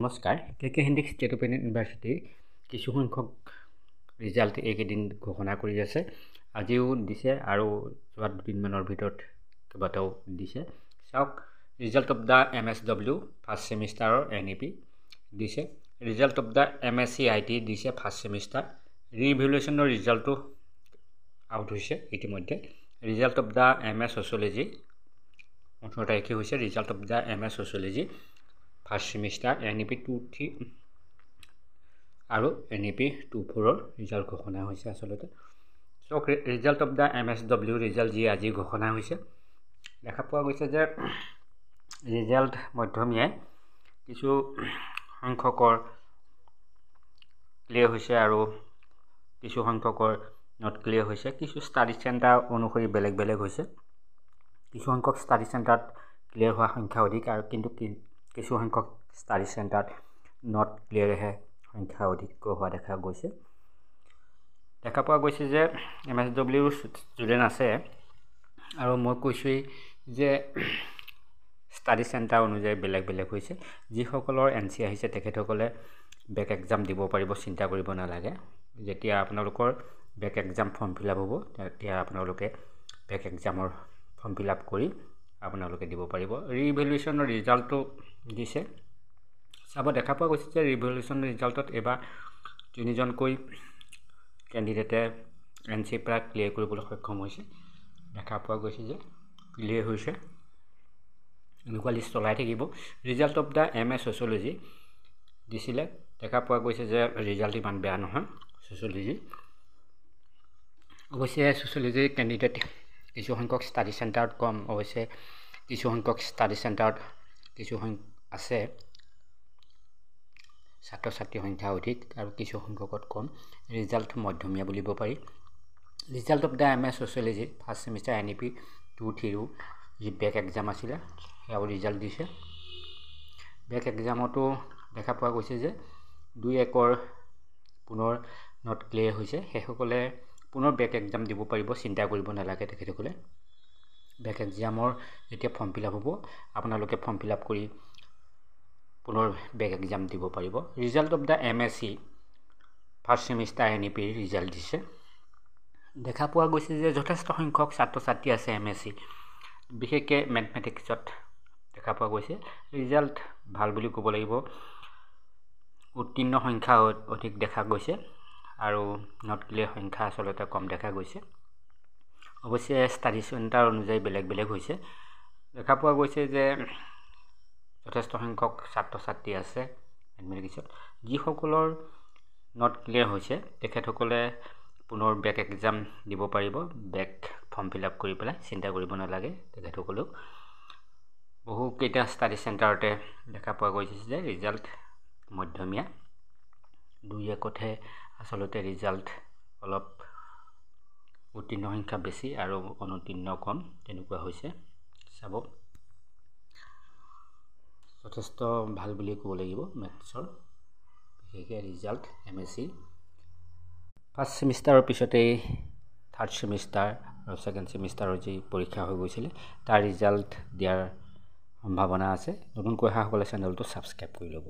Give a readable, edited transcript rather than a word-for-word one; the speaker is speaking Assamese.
নমস্কাৰ কে হিন্দী ষ্টেট অপেন ইউনিভাৰ্চিটি কিছু সংখ্যক ৰিজাল্ট এইকেইদিন ঘোষণা কৰি আছে আজিও দিছে আৰু যোৱা দুদিনমানৰ ভিতৰত কেইবাটাও দিছে চাওক result of the MSW first সেমিষ্টাৰৰ NEP দিছে result of the MSc IT দিছে ফাৰ্ষ্ট সেমিষ্টাৰ ৰিভেলুৱেশ্যনৰ ৰিজাল্টটো আউট হৈছে ইতিমধ্যে result of the MS sociology 18 তাৰিখে হৈছে result of the MS sociology first semester NEP 2-3 আৰু NEP 2-4 ৰিজাল্ট ঘোষণা হৈছে আসলতে সক result of the MSW result যি আজি ঘোষণা হৈছে দেখা পোৱা গৈছে যে ৰিজাল্ট মধ্যমীয়াই কিছু সংখ্যকৰ ক্লিয়াৰ হৈছে আৰু কিছু সংখ্যকৰ নট ক্লিয়াৰ হৈছে কিছু ষ্টাডি চেণ্টাৰ অনুসৰি বেলেগ বেলেগ হৈছে কিছু সংখ্যক ষ্টাডি চেণ্টাৰত ক্লিয়াৰ হোৱা সংখ্যা অধিক আৰু কিন্তু কিছু সংখ্যক ষ্টাডি চেণ্টাৰত নট ক্লিয়াৰহে সংখ্যা অধিক হোৱা দেখা গৈছে দেখা পোৱা গৈছে যে MSW ষ্টুডেণ্ট আছে আৰু মই কৈছোঁই যে ষ্টাডি চেণ্টাৰ অনুযায়ী বেলেগ বেলেগ হৈছে যিসকলৰ NC আহিছে তেখেতসকলে বেক এক্সাম দিব পাৰিব চিন্তা কৰিব নালাগে যেতিয়া আপোনালোকৰ back exam form fill up হ'ব তেতিয়া আপোনালোকে বেক এক্সামৰ ফৰ্ম ফিল আপ কৰি আপোনালোকে দিব পাৰিব ৰিভেলুৱেশ্যনৰ ৰিজাল্টটো দিছে চাব দেখা পোৱা গৈছে যে ৰিভেলুৱেশ্যনৰ ৰিজাল্টত এবাৰ তিনিজনকৈ কেণ্ডিডেটে NC প্ৰায় ক্লিয়াৰ কৰিবলৈ সক্ষম হৈছে দেখা পোৱা গৈছে যে ক্লিয়াৰ হৈছে এনেকুৱা লিষ্ট চলাই থাকিব result of the MS sociology দিছিলে দেখা পোৱা গৈছে যে ৰিজাল্ট ইমান বেয়া নহয় ছ'চিয়লজি অৱশ্যে ছ'চিয়লজি কেণ্ডিডেট কিছু সংখ্যক ষ্টাডি চেণ্টাৰত কম অৱশ্যে কিছু সংখ্যক ষ্টাডি চেণ্টাৰত কিছু আছে ছাত্ৰ ছাত্ৰীৰ সংখ্যা অধিক আৰু কিছু সংখ্যকত কম ৰিজাল্ট মধ্যমীয়া বুলিব পাৰি result of the MS sociology first semester NEP 2-3 যি বেক এক্সাম আছিলে সেয়াও ৰিজাল্ট দিছে বেক এক্সামতো দেখা পোৱা গৈছে যে 2-1 পুনৰ নট ক্লিয়াৰ হৈছে সেইসকলে পুনৰ বেক এক্সাম দিব পাৰিব চিন্তা কৰিব নালাগে তেখেতসকলে বেক এক্সামৰ যেতিয়া ফৰ্ম ফিল আপ হ'ব আপোনালোকে ফৰ্ম ফিল আপ কৰি পুনৰ বেক এক্সাম দিব পাৰিব result of the MSc first semester NEP result দিছে দেখা পোৱা গৈছে যে যথেষ্ট সংখ্যক ছাত্ৰ ছাত্ৰী আছে MSc বিশেষকৈ মেথমেটিক্সত দেখা পোৱা গৈছে ৰিজাল্ট ভাল বুলি ক'ব লাগিব উত্তীৰ্ণ সংখ্যা অধিক দেখা গৈছে আৰু নট ক্লিয়াৰ সংখ্যা আসলতে কম দেখা গৈছে অৱশ্যে ষ্টাডি চেণ্টাৰ অনুযায়ী বেলেগ বেলেগ হৈছে দেখা পোৱা গৈছে যে যথেষ্ট সংখ্যক ছাত্ৰ ছাত্ৰী আছে মেথমেটিক্সত যিসকলৰ নট ক্লিয়াৰ হৈছে তেখেতসকলে পুনৰ বেক এক্সাম দিব পাৰিব বেক ফৰ্ম ফিল আপ কৰি পেলাই চিন্তা কৰিব নালাগে তেখেতসকলেও বহুকেইটা ষ্টাডি চেণ্টাৰতে দেখা পোৱা গৈছে যে ৰিজাল্ট মধ্যমীয়া 2-1হে আসলতে ৰিজাল্ট অলপ উত্তীৰ্ণ সংখ্যা বেছি আৰু অনুত্তীৰ্ণ কম তেনেকুৱা হৈছে চাব যথেষ্ট ভাল বুলি ক'ব লাগিব মেথছৰ বিশেষকৈ ৰিজাল্ট MSc ফাৰ্ষ্ট সেমিষ্টাৰৰ পিছতেই থাৰ্ড সেমিষ্টাৰ আৰু ছেকেণ্ড সেমিষ্টাৰৰ যি পৰীক্ষা হৈ গৈছিলে তাৰ ৰিজাল্ট দিয়াৰ সম্ভাৱনা আছে নতুনকৈ অহাসকলে চেনেলটো ছাবস্ক্ৰাইব কৰি ল'ব